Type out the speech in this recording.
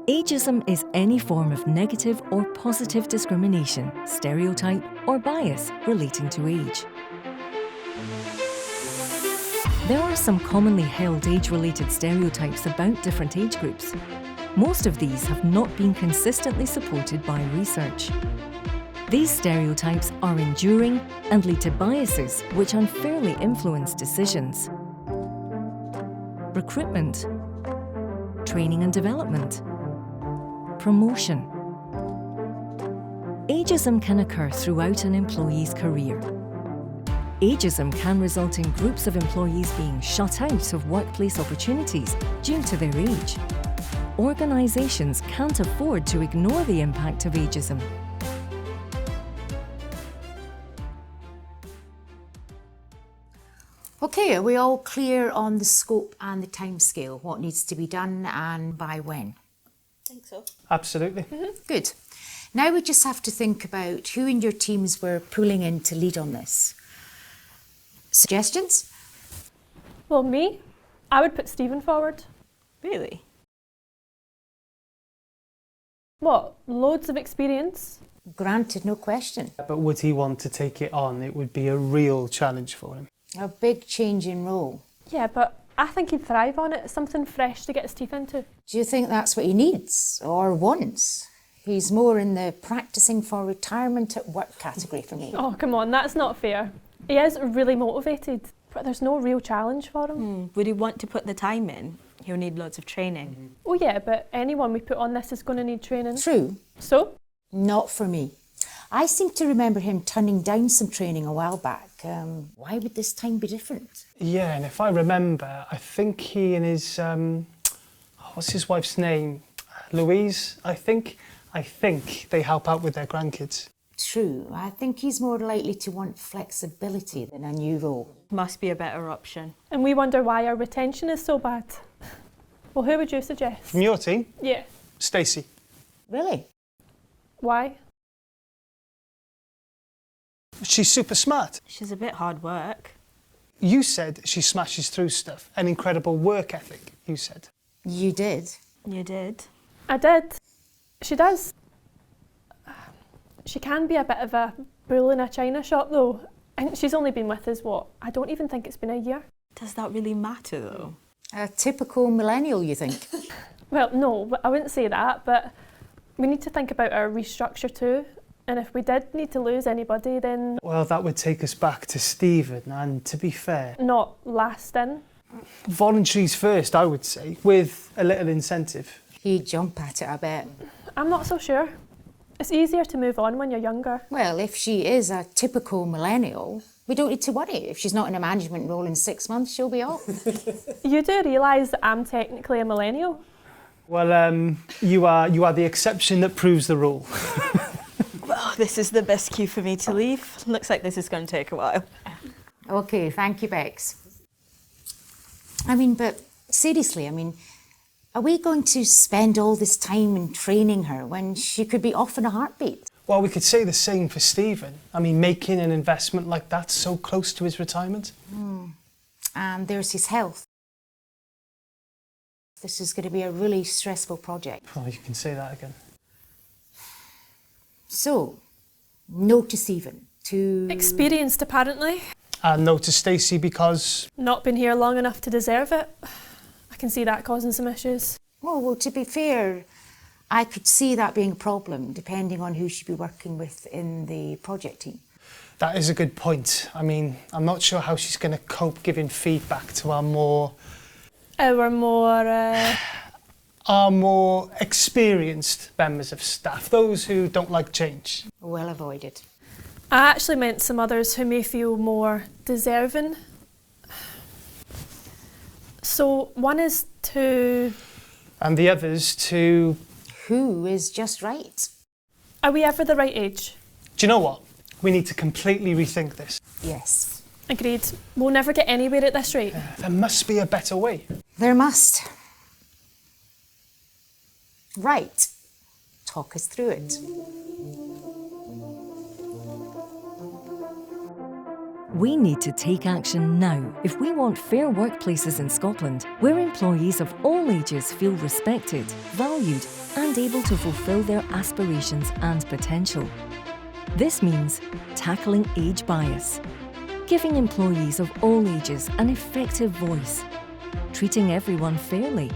Ageism is any form of negative or positive discrimination, stereotype, or bias relating to age. There are some commonly held age-related stereotypes about different age groups. Most of these have not been consistently supported by research. These stereotypes are enduring and lead to biases which unfairly influence decisions. Recruitment, training and development, promotion. Ageism can occur throughout an employee's career. Ageism can result in groups of employees being shut out of workplace opportunities due to their age. Organisations can't afford to ignore the impact of ageism. Okay, are we all clear on the scope and the timescale? What needs to be done and by when? I think so. Absolutely. Good. Now we just have to think about who in your teams we're pulling in to lead on this. Suggestions? Well, me? I would put Stephen forward. Really? What? Loads of experience? Granted, no question. But would he want to take it on? It would be a real challenge for him. A big change in role. Yeah, but I think he'd thrive on it. Something fresh to get his teeth into. Do you think that's what he needs or wants? He's more in the practising for retirement at work category for me. Oh, come on, that's not fair. He is really motivated, but there's no real challenge for him. Would he want to put the time in? He'll need loads of training. Oh yeah, but anyone we put on this is going to need training. True. So? Not for me. I seem to remember him turning down some training a while back. Why would this time be different? Yeah, and if I remember, I think he and his, what's his wife's name? Louise, I think they help out with their grandkids. True. I think he's more likely to want flexibility than a new role. Must be a better option. And we wonder why our retention is so bad. Well, who would you suggest? From your team? Yeah. Stacey. Really? Why? She's super smart. She's a bit hard work. You said she smashes through stuff. An incredible work ethic, you said. You did. You did? I did. She does. She can be a bit of a bull in a china shop though. And she's only been with us, what? I don't even think it's been a year. Does that really matter though? A typical millennial, you think? Well, no, I wouldn't say that, but we need to think about our restructure too. And if we did need to lose anybody, then... Well, that would take us back to Stephen, and to be fair... Not last in. Voluntaries first, I would say, with a little incentive. He'd jump at it, I bet. I'm not so sure. It's easier to move on when you're younger. Well, if she is a typical millennial, we don't need to worry. If she's not in a management role in 6 months, she'll be off. You do realise that I'm technically a millennial? Well, you are the exception that proves the rule. Well, this is the best cue for me to leave. Looks like this is going to take a while. OK, thank you, Bex. But seriously, are we going to spend all this time in training her when she could be off in a heartbeat? Well, we could say the same for Stephen. Making an investment like that so close to his retirement. And there's his health. This is going to be a really stressful project. Oh, you can say that again. So, no to Stephen, to... Experienced, apparently. And no to Stacey because... Not been here long enough to deserve it. I can see that causing some issues. Well, to be fair, I could see that being a problem, depending on who she'd be working with in the project team. That is a good point. I'm not sure how she's going to cope giving feedback to our more experienced members of staff, those who don't like change. Well avoided. I actually meant some others who may feel more deserving. So one is to... And the others to... Who is just right? Are we ever the right age? Do you know what? We need to completely rethink this. Yes. Agreed. We'll never get anywhere at this rate. There must be a better way. There must. Right. Talk us through it. We need to take action now if we want fair workplaces in Scotland where employees of all ages feel respected, valued and able to fulfil their aspirations and potential. This means tackling age bias, giving employees of all ages an effective voice, treating everyone fairly